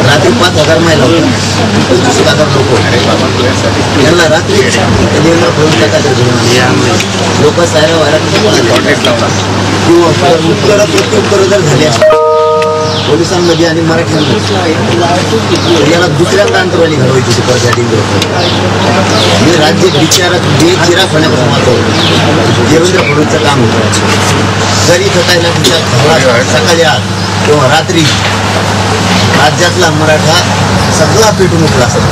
रात्री 5,000 महिला रात्री लोक साऱ्या उत्तर जर झाले पोलिसांमध्ये आणि मराठ्यांमध्ये याला दुसऱ्यांदा अंतरवाली घडवायची मी राज्य बेचिरा होण्यापासून वाचवलं. देवेंद्र फडणवीसचं काम होतं. जरी थकायला सकाळी आज किंवा रात्री राज्यातला मराठा सगळा पेटून उठला असेल.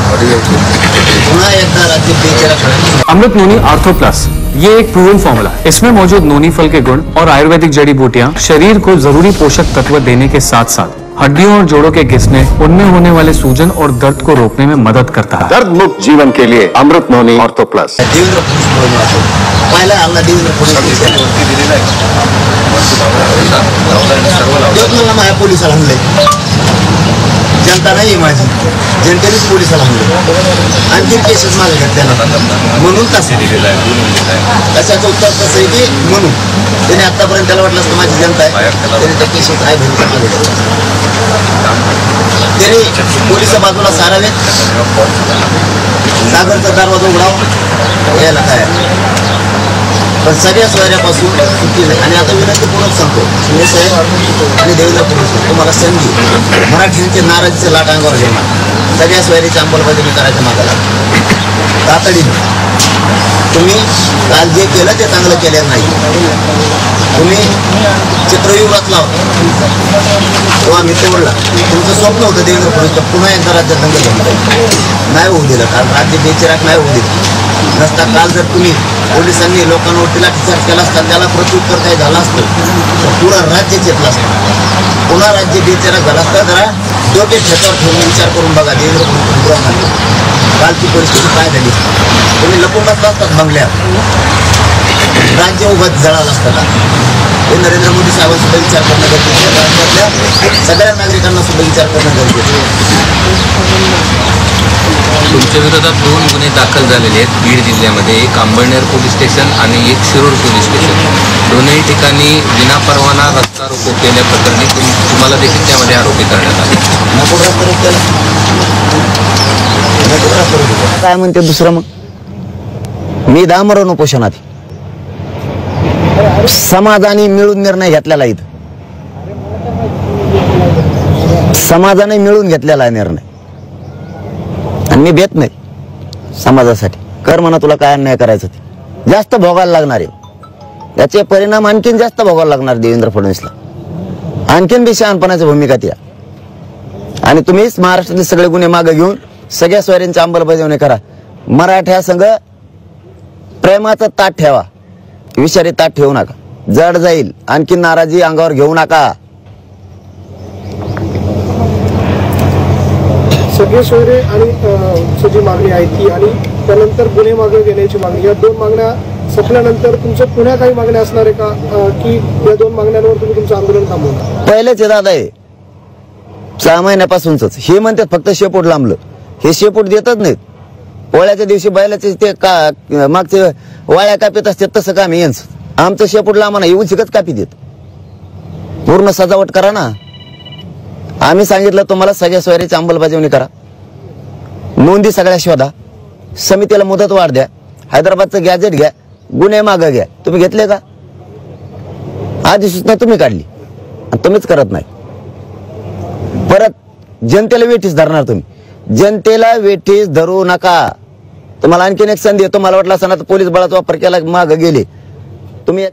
पुन्हा एकदा राज्य बेचिरा होण्यापासून. अमृत नोनी आर्थो प्लस ये एक प्रूवन फॉर्मूला है। इसमें मौजूद नोनी फल के गुण और आयुर्वेदिक जड़ी बूटियां शरीर को जरूरी पोषक तत्व देने के साथ साथ हड्डियों और जोड़ों के घिसने, उनमें होने वाले सूजन और दर्द को रोकने में मदद करता है। दर्द मुक्त जीवन के लिए अमृत नोनी आर्थो प्लस। जनता नाही माझी, जनतेनेच पोलिसाला म्हणलं. आणखी केसेस मागे घेतल्या म्हणून तशाचं उत्तर कसं आहे की म्हणून त्याने आतापर्यंत त्याला वाटलं असतं माझी जनता आहे, त्याने त्या केसेस आहे घरी त्याने पोलिसा बाजूला सारावेत, सागरचा दरवाजा उघडावा यायला काय. पण सगळ्या सोयऱ्यापासून सुट्टी नाही. आणि आता विनंतीपूर्वक सांगतो शिंदे साहेब आणि देवेंद्र फडणवीस तुम्हाला संधी मराठ्यांचे नाराजीचे लाट अंगावर घेणार. सगळ्या सोयरीची अंमलबजावणी करायच्या मागायला तातडीने. तुम्ही काल जे केलं ते चांगलं केलं नाही. तुम्ही चित्रयुग रचला होता तेव्हा मी तोडला. तुमचं स्वप्न होतं देवेंद्र फडणवीस पुन्हा एकदा राज्यात दंगल घेऊन नाही होऊ दिलं. कारण राज्य बेचिराग नाही होऊ दिलं नसता. काल जर तुम्ही पोलिसांनी लोकांवरती लाठीचार्ज केला असता, त्याला प्रत्युत्तर काय झालं असतं तर पुरा राज्य चेतलं असतं. पुन्हा राज्य बेचिराग झाला असता. जरा डोके ठेक्यावर ठेवून विचार करून बघा देवेंद्र फडणवीस कालची परिस्थिती काय झाली. तुम्ही लपून बसला असतात बंगल्यात, राज्य उभं जळालं असतं का. हे नरेंद्र मोदी साहेबांसुद्धा विचार करणं गरजेचं आहे. राज्यातल्या सगळ्या नागरिकांना सुद्धा विचार करणं गरजेचं आहे. तुमच्या विरोधात 2 गुन्हे दाखल झालेले आहेत बीड जिल्ह्यामध्ये. एक अंबळनेर पोलीस स्टेशन आणि एक शिरूर पोलीस स्टेशन. दोन्ही ठिकाणी विनापरवाना रस्ता रोको केल्याप्रकरणी तुम्हाला देखील त्यामध्ये आरोपी करण्यात आले. काय म्हणते दुसरं मग मी दामरण उपोषणात समाजाने मिळून निर्णय घेतलेला. इथं समाजाने मिळून घेतलेला निर्णय आणि मी भेट नाही समाजासाठी. कर म्हणा तुला काय अन्याय करायचं ते जास्त भोगायला लागणार आहे. याचे परिणाम आणखीन जास्त भोगायला लागणार देवेंद्र फडणवीसला. आणखीन बी शहाणपणाची भूमिका ती. आणि तुम्हीच महाराष्ट्रातले सगळे गुन्हे मागे घेऊन सगळ्या सोयऱ्यांची अंमलबजावणी करा. मराठ्या संघ प्रेमाचं ताट ठेवा, विषारी ताट ठेवू नका. जड जाईल. आणखी नाराजी अंगावर घेऊ नका. सगळे सोयरे आणि जी मागणी आहे ती आणि त्यानंतर गुन्हे मागे घेण्याची मागणी, या 2 मागण्या संपल्यानंतर तुमच्या पुन्हा काही मागण्या असणार आहे का की या 2 मागण्यांवर तुम्ही तुमचं आंदोलन थांबवणार? पहिलेच दादा आहे 6 महिन्यापासूनच हे म्हणतात फक्त शेपूट लांबलं. हे शेपूट देतच नाहीत. पोळ्याच्या दिवशी बैलाचे ते मागचे वाळ्या कापीत असतात तसं काम यांचं. आमचं शेपूट लांब नाही, येऊन शिकत कापी देत. पूर्ण सजावट करा ना. आम्ही सांगितलं तुम्हाला सगळ्या सोयरीची अंमलबजावणी करा. नोंदी सगळ्या शोधा. समितीला मुदत वाढ द्या. हैदराबादचं गॅजेट घ्या. गुन्हे मागं घ्या. तुम्ही घेतले का? आधी सूचना तुम्ही काढली आणि तुम्हीच करत नाही. परत जनतेला वेठीस धरणार तुम्ही. जनतेला वेठीस धरू नका. तुम्हाला आणखीन एक संधी आहे. तुम्हाला वाटलं असताना पोलीस बळाचा वापर केला मागं गेले तुम्ही.